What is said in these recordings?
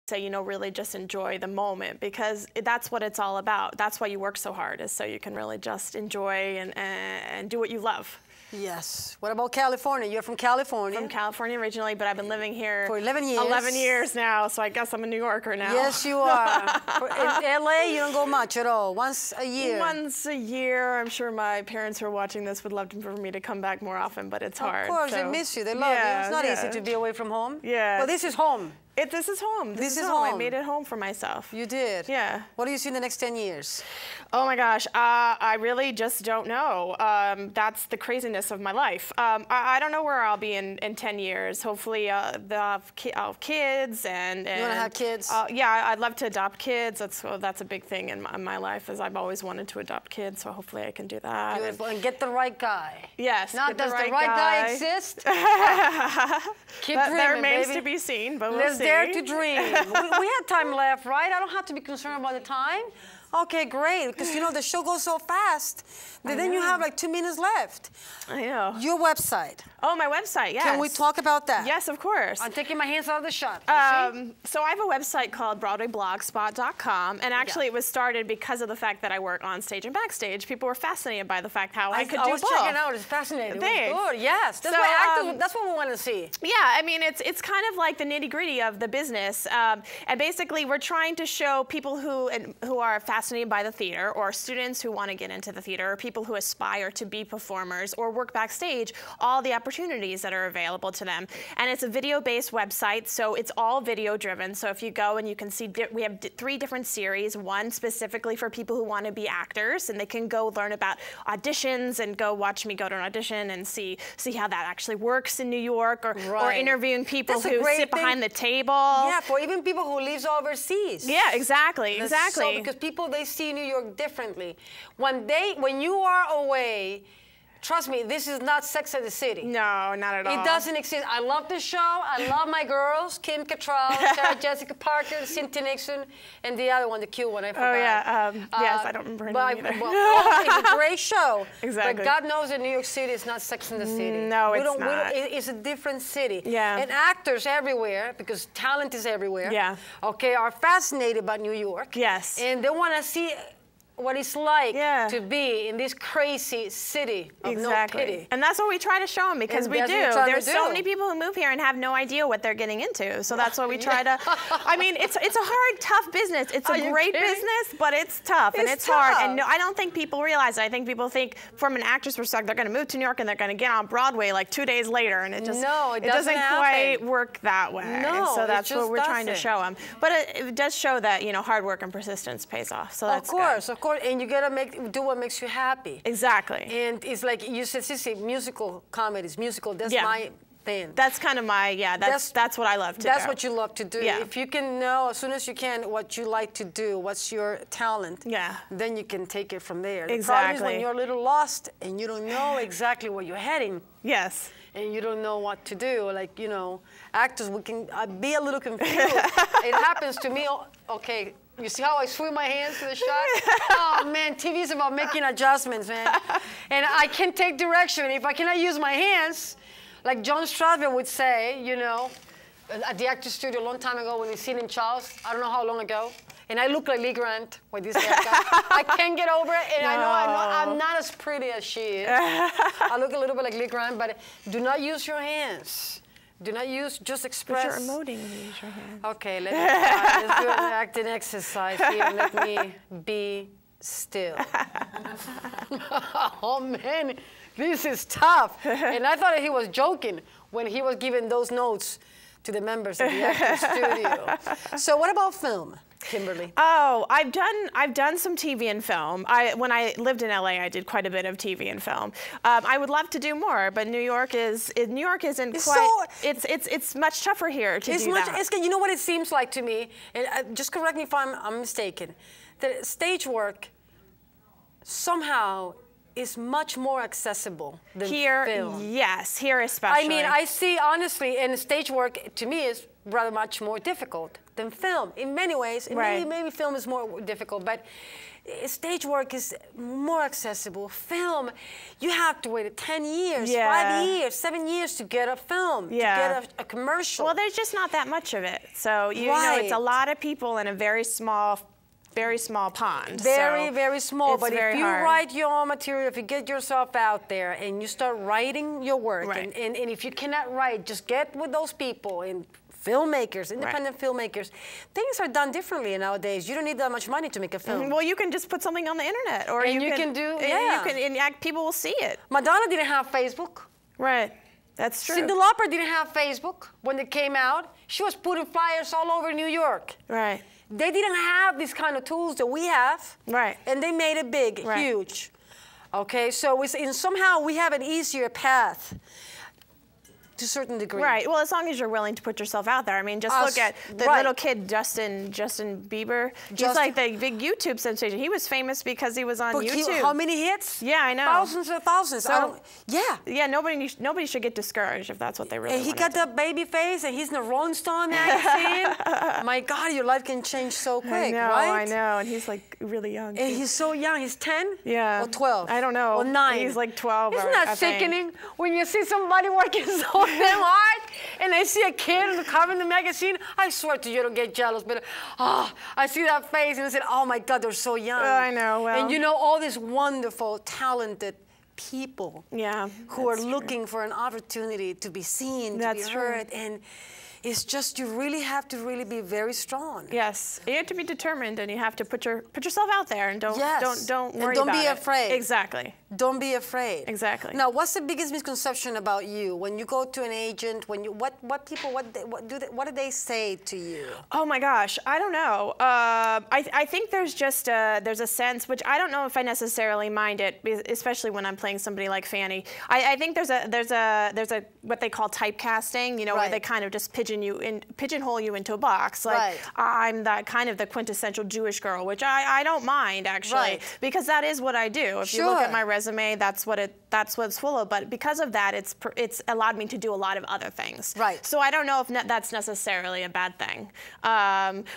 say, you know, really just enjoy the moment, because that's what it's all about. That's why you work so hard, is so you can really just enjoy and do what you love. Yes. What about California? You're from California. From California originally, but I've been living here for 11 years. 11 years now, so I guess I'm a New Yorker now. Yes, you are. In LA, you don't go much at all. Once a year. Once a year. I'm sure my parents who are watching this would love for me to come back more often, but it's hard. Of course, so. They miss you. They love you. It's not easy to be away from home. Yeah. But this is home. This is home. This is home. I made it home for myself. You did? Yeah. What do you see in the next 10 years? Oh my gosh, I really just don't know. That's the craziness of my life. I don't know where I'll be in 10 years. Hopefully I'll have kids and you want to have kids? Yeah, I'd love to adopt kids. That's a big thing in my life, is I've always wanted to adopt kids, so hopefully I can do that. Beautiful. And get the right guy. Yes. Not does the right guy exist? Keep dreaming, that remains baby. to be seen, but we'll Let's see. dare to dream. we have time left, right? I don't have to be concerned about the time. Okay, great, because you know the show goes so fast that then you have like 2 minutes left. I know. Your website. Oh, my website, yes. Can we talk about that? Yes, of course. I'm taking my hands out of the shot. So I have a website called BroadwayBlogspot.com, and actually it was started because of the fact that I work on stage and backstage. People were fascinated by the fact how I could do both. I was checking out. It's fascinating. Thanks. It was good. Yes. That's, that's what we want to see. Yeah, I mean, it's kind of like the nitty-gritty of the business. And basically, we're trying to show people who are fascinated by the theater, or students who want to get into the theater, or people who aspire to be performers or work backstage, all the opportunities that are available to them. And it's a video-based website, so it's all video-driven. So if you go and you can see, we have 3 different series, one specifically for people who want to be actors, and they can go learn about auditions and go watch me go to an audition and see how that actually works in New York, or interviewing people who sit behind the table. Yeah, for even people who live overseas. Yeah, exactly, exactly. So because people, they see New York differently. When you are away, trust me, this is not Sex and the City. No, not at all. It doesn't exist. I love the show. I love my girls, Kim Cattrall, Sarah Jessica Parker, Cynthia Nixon, and the other one, the cute one, I forgot. Oh, yeah. Yes, I don't remember her name either. It's a great show. Exactly. But God knows that New York City is not Sex and the City. No, it's not. It's a different city. Yeah. And actors everywhere, because talent is everywhere, yeah. Okay, are fascinated by New York. Yes. And they want to see what it's like yeah. to be in this crazy city of no pity. And that's what we try to show them, because we do. There's so many people who move here and have no idea what they're getting into. So that's what we try to, I mean, it's a hard, tough business. It's a great business, but it's tough and it's hard. And no, I don't think people realize it. I think people think from an actress perspective, they're going to move to New York and they're going to get on Broadway like 2 days later. And it just it doesn't quite work that way. No, so that's what we're trying to show them. But it does show that, you know, hard work and persistence pays off. So that's good. Of course, and you gotta do what makes you happy. Exactly. And it's like you said, Sissy, musical comedies, that's my thing. That's kind of my, that's what I love to do. That's what you love to do. Yeah. If you can know as soon as you can what you like to do, what's your talent, then you can take it from there. Exactly. The problem is when you're a little lost and you don't know exactly where you're heading. Yes. And you don't know what to do. Like, you know, actors, we can be a little confused. It happens to me. Okay. You see how I swing my hands to the shot? Oh, man, TV is about making adjustments, man. And I can take direction. If I cannot use my hands, like John Stradbroke would say, you know, at the Actors Studio a long time ago when he's seen in Charles, I don't know how long ago, and I look like Lee Grant with this haircut. I can't get over it, and I know I'm not as pretty as she is. I look a little bit like Lee Grant, but do not use your hands. Do not use, just express. But you're emoting when you use your hands. Okay, let me try. Let's do an acting exercise here. Let me be still. Oh, man, this is tough. And I thought he was joking when he was giving those notes to the members of the acting studio. So what about film, Kimberly? Oh, I've done some TV and film. When I lived in LA, I did quite a bit of TV and film. I would love to do more, but New York isn't quite. It's much tougher here to do that. You know what it seems like to me, and just correct me if I'm mistaken. That stage work somehow is much more accessible than film. Yes, here especially. I mean, I see honestly, and stage work to me is rather much more difficult than film in many ways. Right. Maybe film is more difficult, but stage work is more accessible. Film, you have to wait 10 years, 5 years, 7 years to get a film, to get a commercial. Well, there's just not that much of it. So, you know, it's a lot of people in a very small pond. Very small. But if you hard. write your own material, if you get yourself out there and you start writing your work, right. and if you cannot write, just get with those people and filmmakers, independent filmmakers. Things are done differently nowadays. You don't need that much money to make a film. Well, you can just put something on the internet, or you can do, and people will see it. Madonna didn't have Facebook. Right. That's true. Cyndi Lauper didn't have Facebook when it came out. She was putting flyers all over New York. Right. They didn't have these kind of tools that we have. Right. And they made it big, huge. Okay, so somehow we have an easier path to a certain degree. Right. Well, as long as you're willing to put yourself out there. I mean, just look at the little kid, Justin Bieber. He's like the big YouTube sensation. He was famous because he was on YouTube. How many hits? Yeah, I know. Thousands and thousands. So, yeah, nobody should get discouraged if that's what they really want. And he got that baby face, and he's in the Rolling Stone magazine. My God, your life can change so quick, right? I know. And he's like really young. And he's so young. He's 10? Yeah. Or 12? I don't know. Or 9? He's like 12. Isn't that sickening when you see somebody working so damn hard, and I see a kid on the cover of the magazine? I swear to you, I don't get jealous, but I see that face and I said, oh my God, they're so young. I know. Well, and you know, all these wonderful, talented people who are looking for an opportunity to be seen, to be heard, and it's just you really have to be very strong. Yes, you have to be determined, and you have to put yourself out there, and don't worry and don't about be afraid. Exactly. Don't be afraid. Exactly. Now, what's the biggest misconception about you when you go to an agent? When you what do they say to you? Oh my gosh, I don't know. I think there's just there's a sense, which I don't know if I necessarily mind it, especially when I'm playing somebody like Fanny. I think there's a what they call typecasting. You know, where they kind of just pigeonhole you into a box. Like I'm that kind of the quintessential Jewish girl, which I don't mind actually, because that is what I do. If you look at my resume, that's what's full of. But because of that, it's allowed me to do a lot of other things. Right. So I don't know if that's necessarily a bad thing.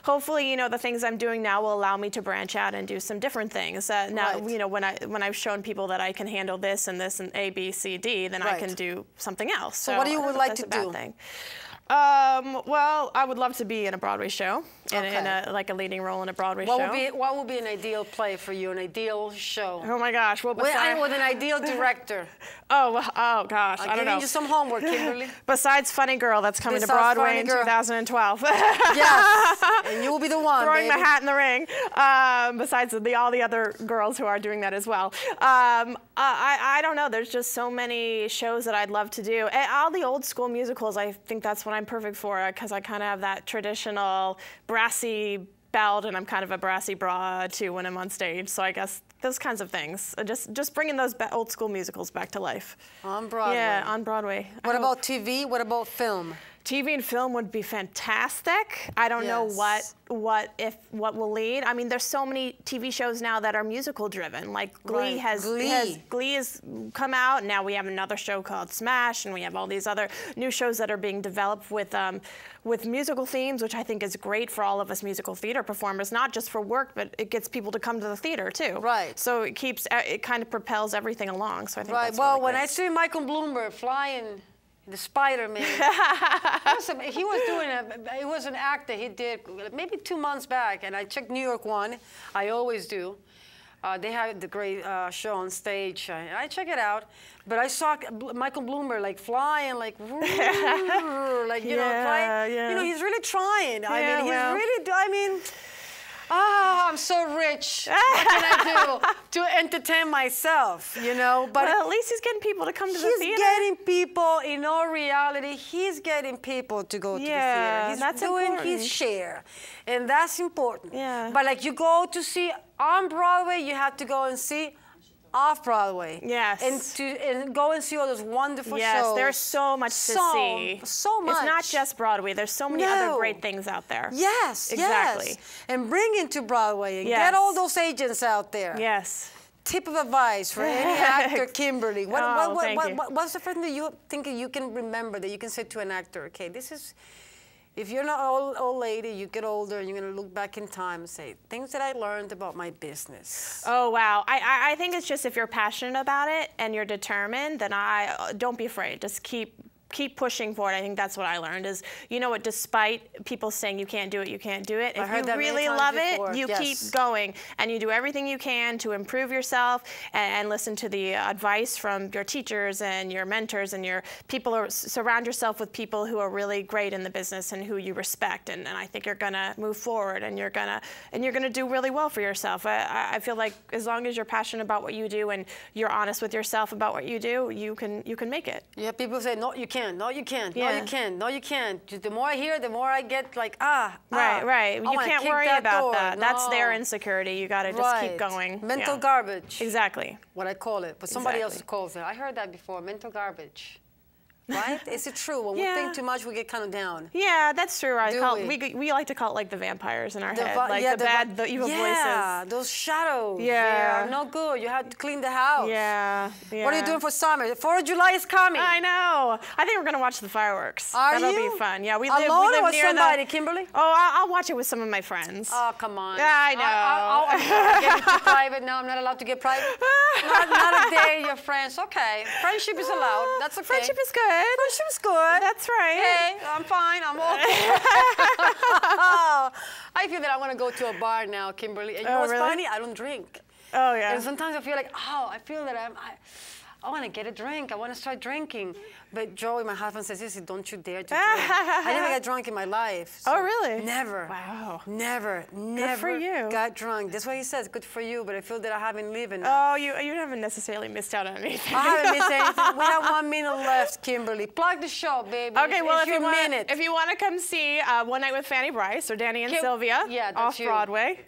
Hopefully, you know, the things I'm doing now will allow me to branch out and do some different things. Now, you know, when I've shown people that I can handle this and A, B, C, D, then I can do something else. So what do you would like to do? Well, I would love to be in a Broadway show, like a leading role in a Broadway show. What would be an ideal play for you, an ideal show? Oh my gosh, well, with an ideal director. Oh gosh, I don't know. I'm giving you some homework, Kimberly. Besides Funny Girl, that's coming to Broadway in 2012. Yes, and you will be the one, throwing my hat in the ring. Besides all the other girls who are doing that as well. I don't know. There's just so many shows that I'd love to do. And all the old school musicals, I think that's what I'm perfect for, because I kind of have that traditional brassy belt, and I'm kind of a brassy bra too when I'm on stage. So I guess those kinds of things. Just bringing those old school musicals back to life. On Broadway. Yeah, on Broadway. What about TV? What about film? TV and film would be fantastic. I don't know what will lead. I mean, there's so many TV shows now that are musical driven. Like Glee has come out. Now we have another show called Smash, and we have all these other new shows that are being developed with musical themes, which I think is great for all of us musical theater performers, not just for work, but it gets people to come to the theater too. Right. So it kind of propels everything along. So I think that's really when great. I see Michael Bloomberg flying the Spider-Man, it was an act that he did maybe 2 months back, and I checked New York One. I always do. They had the great show on stage. I check it out, but I saw Michael Bloomberg like flying, like, like you know, flying. You know, he's really trying. I mean, I'm so rich. What can I do to entertain myself, you know? But well, at least he's getting people to come to the theater. He's getting people, in all reality, he's getting people to go to the theater. He's doing his share, and that's important. Yeah. But like you go to see on Broadway, you have to go and see off Broadway. Yes. And go and see all those wonderful shows. Yes, there's so much to see. So much. It's not just Broadway. There's so many other great things out there. Yes, exactly. Yes. And bring it to Broadway and get all those agents out there. Yes. Tip of advice for any actor, Kimberly. What's the first thing that you think you can remember that you can say to an actor? Okay, this is if you're not old lady, you get older, you're going to look back in time and say, things that I learned about my business. Oh, wow. I think it's just if you're passionate about it and you're determined, then don't be afraid. Just keep pushing forward. I think that's what I learned is, you know what, despite people saying you can't do it, if you really love it, you keep going and you do everything you can to improve yourself and listen to the advice from your teachers and your mentors and your people, or surround yourself with people who are really great in the business and who you respect. And I think you're gonna move forward and you're gonna do really well for yourself. I feel like as long as you're passionate about what you do and you're honest with yourself about what you do, you can make it. Yeah, people say, no, you can't. No, you can't. Yeah. No, you can't. No, you can't. The more I hear, the more I get like, Right. You can't worry about that. No. That's their insecurity. You got to just keep going. Mental garbage. Exactly. What I call it, but somebody else calls it. I heard that before. Mental garbage. Right? Is it true? When we think too much, we get kind of down. Yeah, that's true. We like to call it like the vampires in our head, like the evil voices. Yeah, those shadows. Yeah. They're no good. You have to clean the house. Yeah. What are you doing for summer? 4th of July is coming. I know. I think we're gonna watch the fireworks. That'll be fun. Yeah, we live near somebody, the. Kimberly? Oh, I'll watch it with some of my friends. Oh, come on. Yeah, I know. I'm getting too private now. I'm not allowed to get private. not a day, your friends. Okay. Friendship is allowed. That's okay. Friendship is good. Friendship is good. That's right. Hey, I'm fine. I'm okay. I feel that I want to go to a bar now, Kimberly. And you know what's funny? I don't drink. Oh, yeah. And sometimes I feel like, I feel that I want to get a drink. I want to start drinking. But Joey, my husband, says, Sissy, don't you dare to drink. I never got drunk in my life. So oh, really? Never. Wow. Never Good for you. Got drunk. That's why he says, good for you, but I feel that I haven't lived enough. Oh, you haven't necessarily missed out on anything. I haven't missed anything. We have 1 minute left, Kimberly. Plug the show, baby. Okay, well, if you want to come see One Night with Fanny Brice or Danny and Sylvia off Broadway,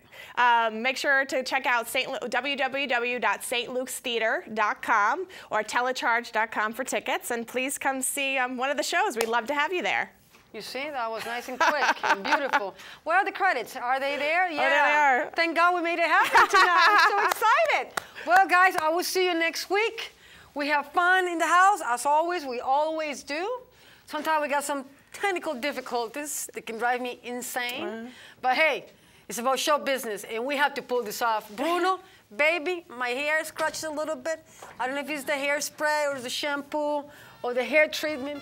make sure to check out www.stluke'stheater.com or telecharge.com for tickets, and please come see one of the shows. We'd love to have you there. You see, that was nice and quick and beautiful. Where are the credits? Are they there? Yeah. Oh, there they are. Thank God we made it happen tonight. I'm so excited. Well, guys, I will see you next week. We have fun in the house, as always. We always do. Sometimes we got some technical difficulties that can drive me insane. But hey, it's about show business, and we have to pull this off. Bruno, baby, my hair scratched a little bit. I don't know if it's the hairspray or the shampoo or the hair treatment.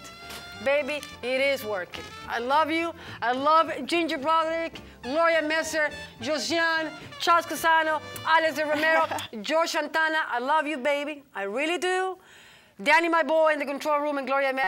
Baby, it is working. I love you. I love Ginger Broderick, Gloria Messer, Josiane, Charles Casano, Alex de Romero, George Santana. I love you, baby. I really do. Danny, my boy, in the control room, and Gloria Messer.